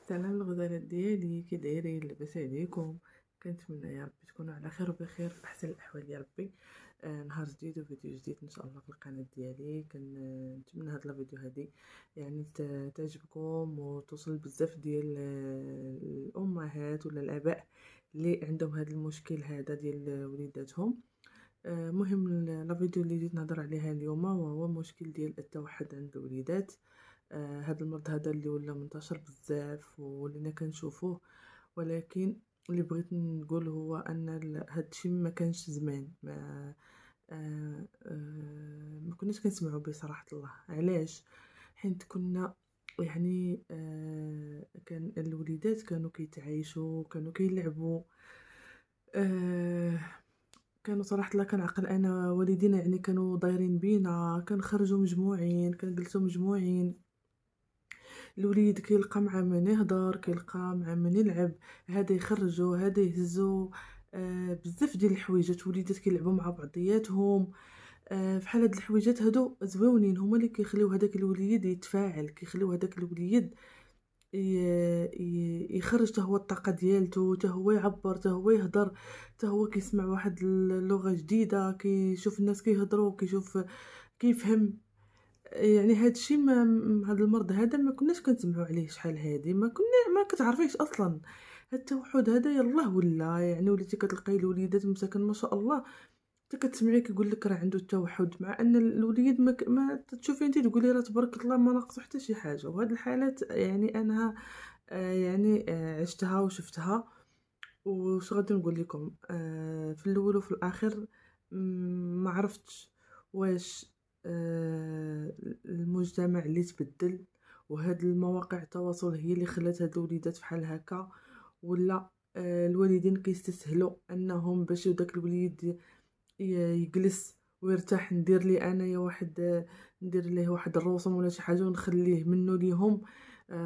سلام الغزالات ديالي، كي دايرين؟ لاباس عليكم؟ كنتمنى يا ربي تكونوا على خير وبخير في احسن الاحوال يا ربي. نهار جديد وفيديو جديد ان شاء الله في القناه ديالي. كنتمنى هاد الفيديو هادي يعني تعجبكم وتوصل بزاف ديال الامهات ولا الاباء اللي عندهم هذا المشكل هذا ديال وليداتهم. مهم الفيديو اللي جيت نهضر عليها اليوم وهو مشكل ديال التوحد عند الوليدات. هذا المرض هذا اللي ولا منتشر بزاف ولينا كنشوفوه، ولكن اللي بغيت نقول هو ان هاد الشيء ما كانش زمان. ما كناش كنسمعوا به صراحه الله. علاش؟ حيت كنا يعني كان الوليدات كانوا كيتعايشوا، كانوا كيلعبوا. آه كانوا صراحه الله كنعقل انا والدينا يعني كانوا دايرين بينا، كنخرجوا مجموعين، كنجلسوا مجموعين. الوليد كيلقى مع من يهضر، كيلقى مع من يلعب، هذا يخرجوا هذا يهزوا. بزاف ديال الحويجات وليدات كيلعبوا مع بعضياتهم. فحال هاد الحويجات هادو زويونين، هما اللي كيخليو هذاك الوليد يتفاعل، كيخليو هذاك الوليد يخرج حتى هو الطاقه ديالته، حتى هو يعبر، حتى هو يهضر، حتى هو كيسمع واحد اللغه جديده، كيشوف الناس كيهضروا، كيشوف، كيفهم. يعني هاد الشيء هاد المرض هذا ما كناش كنسمعوا عليه شحال هادي، ما كتعرفيش اصلا. هاد التوحد هذا يلاه ولا يعني وليتي كتلقاي الوليدات مساكن ما شاء الله، حتى كتسمعي كيقول لك راه عنده التوحد، مع ان الوليد ما تشوفي انت تقولي راه تبارك الله ما ناقصه حتى شي حاجه. وهاد الحالات يعني انا يعني عشتها وشفتها. وش غادي نقول لكم؟ في الاول وفي الاخر ما عرفتش واش المجتمع اللي تبدل وهاد المواقع التواصل هي اللي خلات هاد الوليدات فحال هكا، ولا الوالدين كيستسهلوا انهم باش داك الوليد يجلس ويرتاح. ندير لي انايا واحد، ندير ليه واحد الرسوم ولا شي حاجه ونخليه منه ليهم.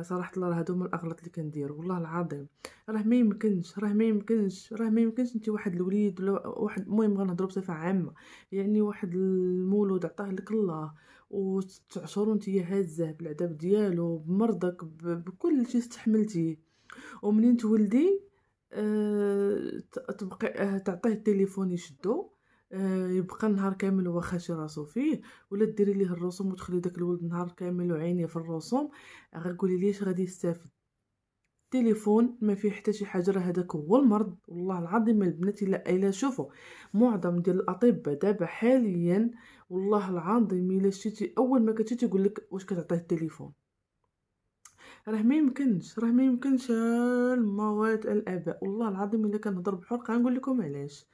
صراحه الله راه هادو من الاغلاط اللي كندير، والله العظيم. راه ما يمكنش انت واحد الوليد ولا واحد، المهم غنهضروا بصفه عامه، يعني واحد المولود عطاه لك الله وتعشروا نتيا هازه بالعذاب ديالو بمرضك بكل شيء استحملتيه، ومنين تولدي تبقى تعطيه التليفون يشدو. يبقى النهار كامل هو خاشي راسو فيه، ولا ديري ليه الرسوم وتخلي داك الولد نهار كامل وعينيه في الرسوم. غنقولي لي اش غادي يستافد؟ التليفون ما فيه حتى شي حاجه، راه هذاك هو المرض. والله العظيم البنات الا شوفوا معظم ديال الاطباء دابا حاليا، والله العظيم الا شتي اول ما كتشي تقول لك واش كتعطيه التليفون. راه ما يمكنش المواد الاباء. والله العظيم الا كنهضر بحرقه غنقول لكم علاش.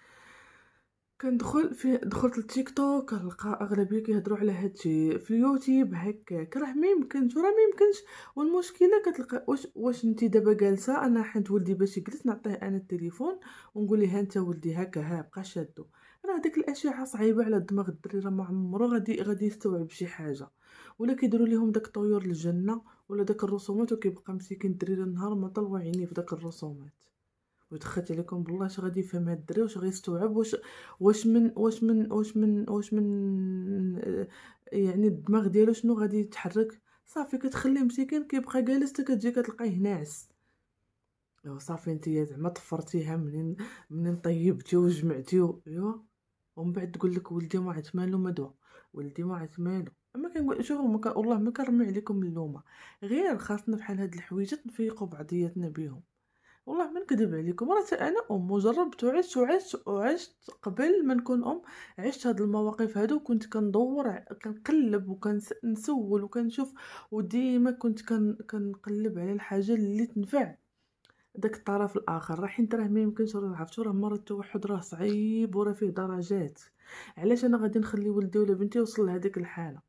دخلت للتيك توك كنلقى اغلبيه كيهضروا على هادشي، في اليوتيوب هكاك. راه ما يمكنش. والمشكله كتلقى واش انت دابا جالسه انا حنت ولدي باش يجلس نعطيه انا التليفون ونقول ليه ها انت ولدي هكا ها بقى شادو. راه ديك الاشعه صعيبه على دماغ الدري، راه ما عمرو غادي يستوعب شي حاجه. ولا كيديروا لهم داك طيور الجنه ولا داك الرسومات، وكيبقى مسكين الدري النهار ما طل وعينيه في داك الرسومات. ودخلت عليكم بالله اش غادي يفهم هاد الدري، واش غيستوعب، واش من يعني الدماغ ديالو شنو غادي يتحرك. صافي كتخليه مسكين كيبقى جالس حتى كتجي كتلقاه ناعس. ايوا صافي نتيا زعما طفرتيها منين طيبتي وجمعتي ايوا. ومن بعد تقول لك ولدي ما عرفت مالو مدوى، ولدي ما عرفت مالو. اما كنقول شوفوا والله ما كنرمي عليكم اللومه، غير خاصنا بحال هاد الحويجات نفيقوا بعضياتنا بيهم. والله ما نكذب عليكم، راه انا ام وجربت وعشت قبل ما نكون ام. عشت هاد المواقف هادو، وكنت كندور كنقلب وكنسول وكنشوف، وديما كنت كنقلب على الحاجه اللي تنفع داك الطرف الاخر. راه حيت راه ما يمكنش، راه عرفتوا راه مرض التوحد راه صعيب وراه فيه درجات. علاش انا غادي نخلي ولدي ولا بنتي يوصل لهذيك الحاله؟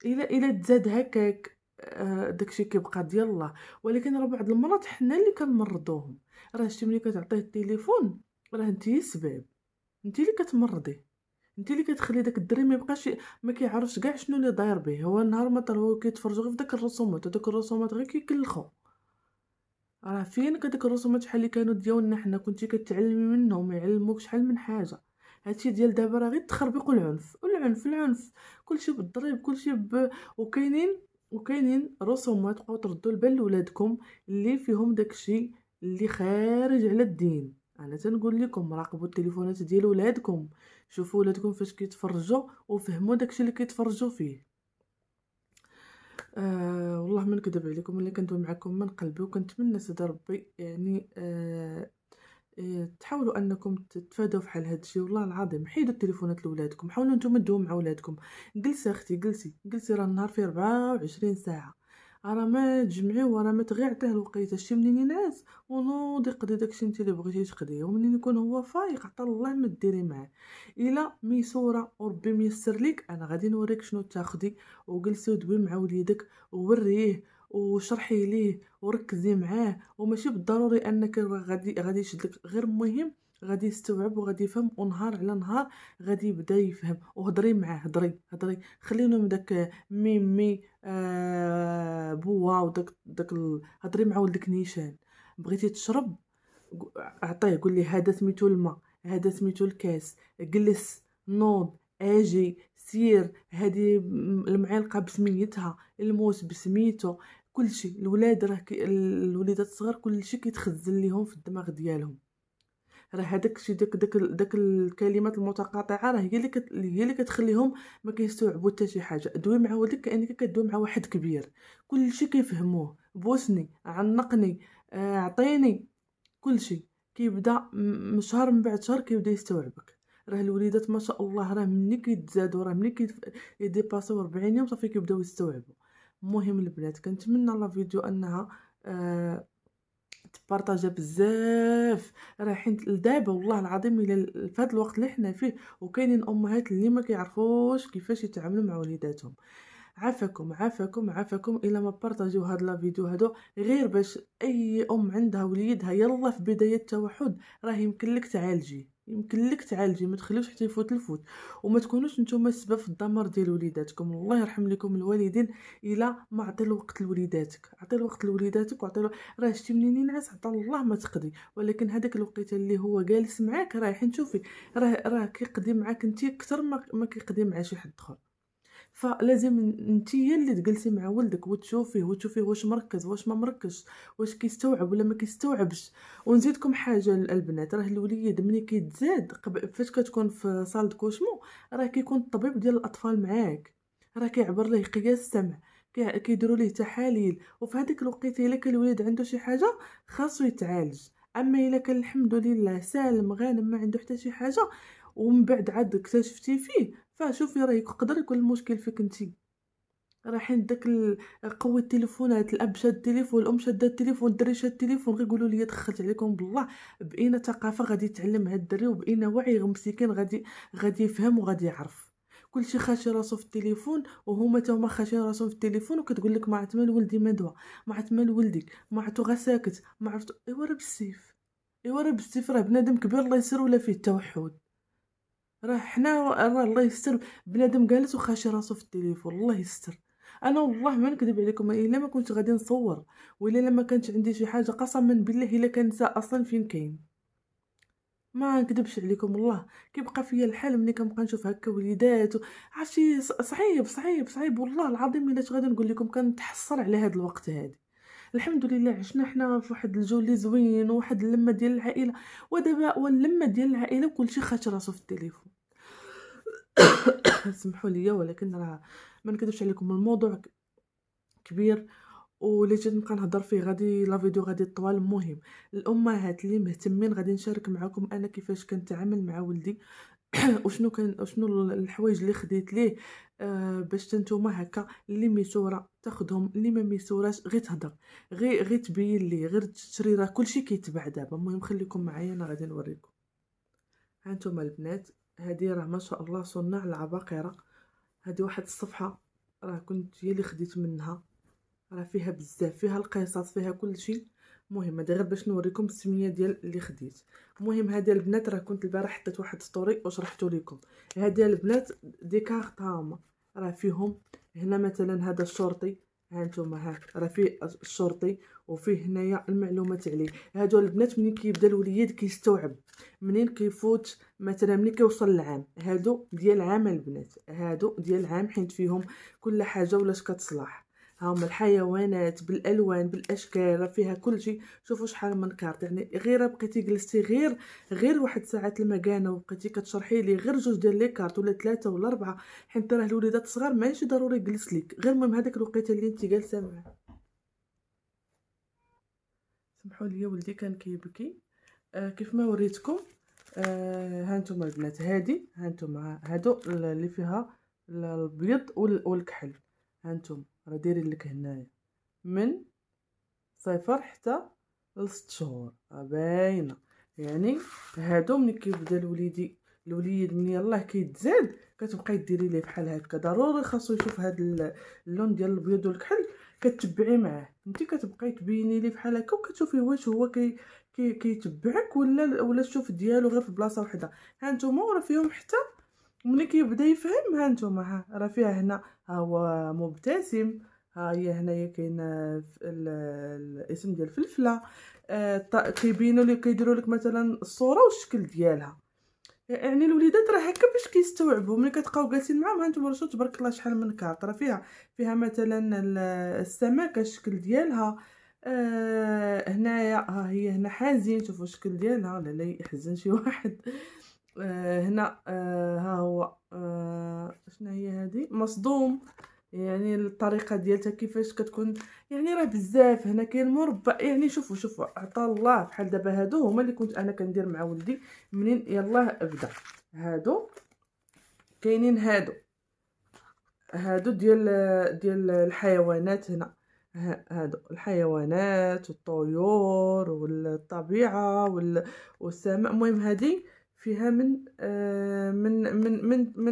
الا تزاد هكاك داكشي كيبقى ديال الله. ولكن راه بعض المرات حنا اللي كنمرضوهم. راه شتي ملي كتعطيه التليفون راه نتي السبب، نتي اللي كتمرضي، نتي اللي كتخلي داك الدري ما يبقاش ما كيعرفش كاع شنو اللي داير به. هو النهار ما طلع هو كيتفرجوا غير في داك الرسومات، وداك الرسومات غير كيكلخوا. راه فين كداك الرسومات شحال اللي كانوا ديالنا حنا كنتي كتعلمي منهم، يعلموك شحال من حاجه. هادشي ديال دابا راه غير التخربيق والعنف. كلشي بالضريب، كلشي وكاينين وكاينين رسومات تبقاو تردوا البال لولادكم اللي فيهم داكشي اللي خارج على الدين. انا تنقول لكم راقبوا التليفونات ديال ولادكم، شوفوا ولادكم فاش كيتفرجوا وفهموا داكشي اللي كيتفرجوا فيه. والله ما نكذب عليكم، اللي كندوي معكم من قلبي، وكنتمنى سيدي ربي يعني تحاولوا انكم تتفادوا في حال هادشي. والله العظيم حيدوا التليفونات لولادكم، حاولوا نتوما تدووا مع ولادكم. جلسي اختي جلسي، راه النهار فيه 24 ساعه، راه ما تجمعيو وراه ما تغير عطيه الوقيته. شي منين ينعس ونوضي قضي داكشي انت اللي بغيتي تقضيه، ومنين يكون هو فايق عطا الله ما ديري معاه. الا ميسوره وربي ميسر ليك، انا غادي نوريك شنو تاخدي. وجلسي ودوي مع وليدك ووريه وشرحي ليه وركزي معاه، وماشي بالضروري انك غادي يشدلك، غير مهم غادي يستوعب وغادي يفهم، ونهار على نهار غادي يبدا يفهم. وهضري معاه، هضري خلينا من داك ميمي بوا هضري مع ولدك نيشان. بغيتي تشرب عطيه، قول لي هذا سميتو الماء، هذا سميتو الكاس، جلس نوض اجي سير، هذه المعلقه بسميتها، الموس بسميتو. كلشي الولاد راه الوليدات الصغار كلشي كيتخزن ليهم في الدماغ ديالهم. راه هذاك الشيء داك الكلمات المتقاطعه راه هي اللي كتخليهم ما كيستوعبوا حتى شي حاجه. دوي مع ولدك كانك كدوي مع واحد كبير، كلشي كيفهموه. بوسني، عنقني، عطيني، كلشي كيبدا من شهر من بعد شهر كيبدا يستوعبك. راه الوليدات ما شاء الله راه ملي كيتزادوا، راه ملي يديباسيو 40 يوم صافي كيبداو يستوعبوا. المهم البنات كنتمنى لا فيديو انها تبارطاجا بزاف. راه حيت لدابا والله العظيم الى في هذا الوقت اللي حنا فيه وكاينين امهات اللي ما كيعرفوش كيفاش يتعاملوا مع وليداتهم. عافاكم الا ما بارطاجيو هاد لا فيديو هادو، غير باش اي عندها وليدها يلا في بدايه التوحد، راه يمكن لك تعالجي، ما تخليوش حتى يفوت الفوت. وما تكونوش نتوما السبب في الدمار ديال وليداتكم. الله يرحم لكم الوالدين الا ما عطي الوقت لوليداتك، عطي الوقت لوليداتك وعطي راه شتي منين ينعس عطا الله ما تقضي. ولكن هذاك الوقت اللي هو جالس معاك رايحين تشوفي، راه كيقضي معاك انت اكثر ما كيقضي مع شي حد اخر. فلازم انت هي اللي تجلسي مع ولدك وتشوفيه واش مركز واش ما مركزش، واش كيستوعب ولا ما كيستوعبش. ونزيدكم حاجه البنات، راه الوليد ملي كيتزاد فاش كتكون في صال كوشمو راه كيكون الطبيب ديال الاطفال معاك، راه كيعبر ليه قياس السمع، كيديروا ليه تحاليل. وفي هذيك الوقيته الا كان الوليد عنده شي حاجه خاصو يتعالج. اما الا كان الحمد لله سالم غانم ما عنده حتى شي حاجه ومن بعد عاد اكتشفتي فيه، فشوفي راه يقدر يكون المشكل فيك انتي. راه حين قوة التليفونات، الاب شاد التليفون، الام شاده التليفون، الدري شاد التليفون، غير قولوا لي دخلت عليكم بالله بأين ثقافه غادي يتعلم هاد الدري، وبأين وعي مسكين غادي يفهم وغادي يعرف. كلشي خاشي راسو في التليفون، وهما تا هما خاشين راسهم في التليفون، وكتقول لك ما عرفت مال ولدي ما دوا، ما عرفت مال ولدك، ما عرفتو غير ساكت، ما عرفت. ايوا راه بالسيف، راه بنادم كبير الله يسر ولا فيه التوحد. راه حنا راه الله يستر بنادم جالس وخاشي راسو في التليفون، الله يستر. انا والله ما نكذب عليكم، الا ما كنت غادي نصور، ولا لما كانت عندي شي حاجه قسما بالله الا كنسى اصلا فين كاين. ما نكذبش عليكم والله كيبقى فيا الحال ملي كنبقى نشوف هكا وليدات عرفتي صعيب والله العظيم. الا غادي نقول لكم كنتحسر على هذا الوقت هذا. الحمد لله عشنا حنا في واحد الجو اللي زوين وواحد اللمه ديال العائله، ودابا واللمه ديال العائله وكلشي خاش راسو في التليفون. سمحوا لي، ولكن راه ما نكذبش عليكم الموضوع كبير، ولي جيت نبقى نهضر فيه غادي لا فيديو غادي طوال. المهم الامهات اللي مهتمين غادي نشارك معكم انا كيفاش كنتعامل مع ولدي وشنو الحوايج اللي خديت ليه باش نتوما هكا اللي ميسوره تاخذهم، اللي ما ميسوراش غير تهضر، غير تبين ليه، غير تشري، راه كلشي كيتباع دابا. المهم خليكم معايا انا غادي نوريكم. ها انتم البنات، هذه راه ما شاء الله صناع العباقرة. هذه واحد الصفحة راه كنت هي اللي خديت منها، راه فيها بزاف، فيها القصص، فيها كل شيء. المهم هذا غير باش نوريكم السميه ديال اللي خديت. المهم هذه البنات راه كنت البارح حطيت واحد ستوري وشرحته لكم. هذه البنات دي كارت هاهما، راه فيهم هنا مثلا هذا الشرطي، ها انتم راه فيه الشرطي وفيه هنايا المعلومات عليه. هادو البنات منين كيبدا الوليد كيستوعب، منين كيفوت مثلا منين كيوصل العام، هادو ديال العام البنات، هادو ديال العام حيت فيهم كل حاجه ولاش كتصلح. ها هما الحيوانات بالالوان بالاشكال، راه فيها كل شيء. شوفوا شحال من كارت، يعني غير بقيتي جلستي غير واحد ساعات المكانه وبقيتي كتشرحي لي غير جوج ديال لي كارت ولا ثلاثه ولا اربعه، حيت راه الوليدات الصغار ماشي ضروري يجلس لك، غير المهم هذاك الوقيته اللي انت جالسه معاه. سمحوا لي ولدي كان كيبكي. كيف ما وريتكم. ها انتم البنات، هادي ها انتم هادو اللي فيها البيض والكحل. ها انتم راه دايرين لك هنايا من 0 حتى ل6 شهور، باينه. يعني هادو ملي كيبدا الوليد من يلاه كيتزاد كتبقاي ديري ليه بحال هكا، ضروري خاصو يشوف هاد اللون ديال البيض والكحل، كتبعي معاه انت، كتبقاي تبيني ليه بحال هكا وكتشوفي واش هو كيتبعك ولا الشوف ديالو غير في بلاصه وحده. ها نتوما راه فيهم حتى ملي كيبدا يفهم. ها نتوما راه فيها هنا ها هو مبتسم، ها هي هنايا كاينه الاسم ديال الفلفله. كيبينوا لك كيديروا لك مثلا الصوره والشكل ديالها. يعني الوليدات راه هكا باش كيستوعبوا ملي كتبقاو جالسين معاهم. ها نتوما شوفوا تبارك الله شحال من كارط، راه فيها مثلا السمكه الشكل ديالها. هنايا ها هي هنا حزين، شوفوا الشكل ديالها لا يحزن شي واحد. هنا ها هو شنو هي هذه مصدوم، يعني الطريقه ديالتها كيفاش كتكون. يعني راه بزاف هنا كاين مربع. يعني شوفوا عطا الله بحال دابا هادو هما اللي كنت انا كندير مع ولدي منين يلاه بدا. هادو كاينين هادو ديال الحيوانات هنا. هادو الحيوانات والطيور والطبيعه والسماء. المهم هذه فيها من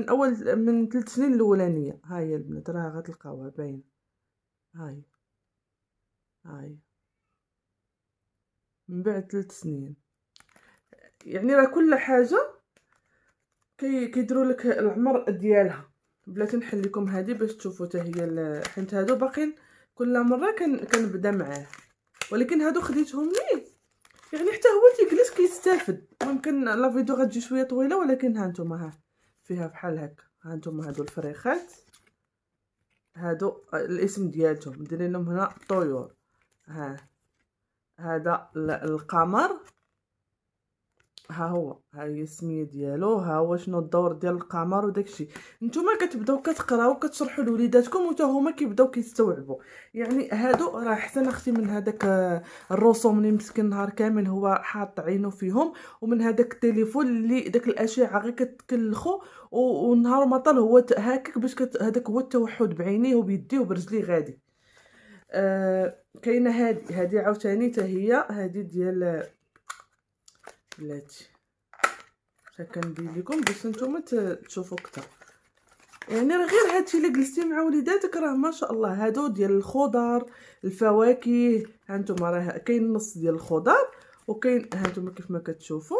اول من 3 سنين الاولانيه. ها هي البنات راه غتلقاوها باينه. هاي من بعد 3 سنين. يعني راه كل حاجه كيديروا لك العمر ديالها. بلاتي نحل لكم هذه باش تشوفوا حتى هي حيت هادو باقيين كل مره كنبدا معاه، ولكن هادو خديتهم ليه يعني حتى هو تيجلس كيستافد. ممكن لا فيديو غتجي شويه طويله، ولكن ها نتوما فيها بحال هكا. ها نتوما هادو الفريخات، هادو الاسم ديالهم دايرين لهم هنا طيور. هذا القمر، ها هي السميه ديالو، ها هو شنو الدور ديال القمر وداكشي. نتوما كتبداو كتقراو كتشرحوا لوليداتكم وتا هما كيبداو كيستوعبوا. يعني هادو راه احسن اختي من هذاك الرسوم اللي مسكين نهار كامل هو حاط عينه فيهم، ومن هذاك التليفون اللي داك الاشعه غير كتكلخو ونهار ما طال هو هكاك باش هذاك هو التوحد بعينيه وبيديه وبرجليه غادي. كاينه هذه عاوتاني حتى هي هذه ديال بلاتي. كندير لكم باش نتوما تشوفوا اكثر. يعني راه غير هادشي اللي جلستي مع وليداتك راه ما شاء الله. هادو ديال الخضر الفواكه. ها نتوما راه كاين نص ديال الخضر وكاين ها نتوما كيف ما كتشوفوا،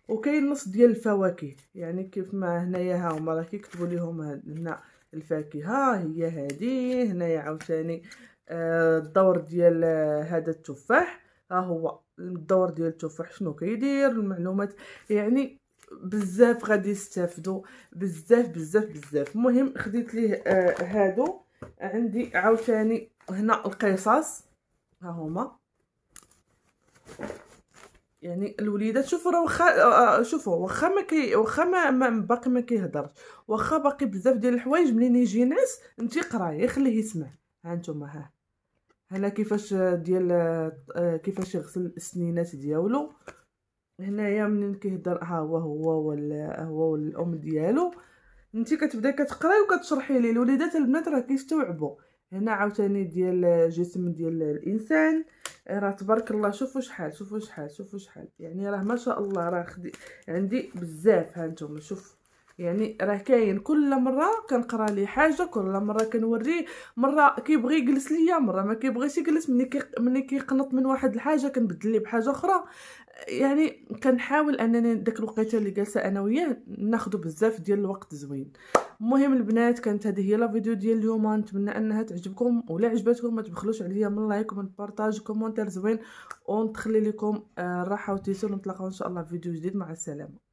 وكاين نص ديال الفواكه. يعني كيف ما هنايا ها هما راه كيكتبوا ليهم هنا الفاكهه هي هذه. هنايا عاوتاني الدور ديال هذا التفاح. ها هو الدور ديال التفاح شنو كيدير المعلومات. يعني بزاف غادي يستافدوا بزاف بزاف بزاف. المهم خديت ليه هادو. عندي عاوتاني هنا القصص ها هما. يعني الوليدات شوفوا راه واخا شوفوا واخا ما باقي ما كيهضرش، واخا باقي بزاف ديال الحوايج منين يجي ينعس انت قرايه خليه يسمع. ها نتوما هنا كيفاش كيفاش يغسل السنينات ديالو. هنايا منين كيهضر هو والام ديالو. انت كتبداي كتقراي وكتشرحي ليه. الوليدات البنات راه كيستوعبوا. هنا عاوتاني ديال الجسم ديال الانسان. راه تبارك الله شوفوا شحال. يعني راه ما شاء الله راه عندي بزاف. ها نتوما شوف. يعني راه كاين كل مره كنقرا ليه حاجه، كل مره كنوريه. مره كيبغي يجلس ليا، مره ما كيبغيش يجلس. ملي كيقنط من واحد الحاجه كنبدل ليه بحاجه اخرى. يعني كنحاول انني داك الوقيته اللي جالسه انا وياه ناخذ بزاف ديال الوقت زوين. المهم البنات كانت هذه هي لا فيديو ديال اليوم. نتمنى انها تعجبكم، ولا عجبتكم ما تبخلوش عليا من لايك ومن بارطاج وكومونتير زوين، ونتخلي لكم الراحه والتيسير. ونتلاقاو ان شاء الله في فيديو جديد. مع السلامه.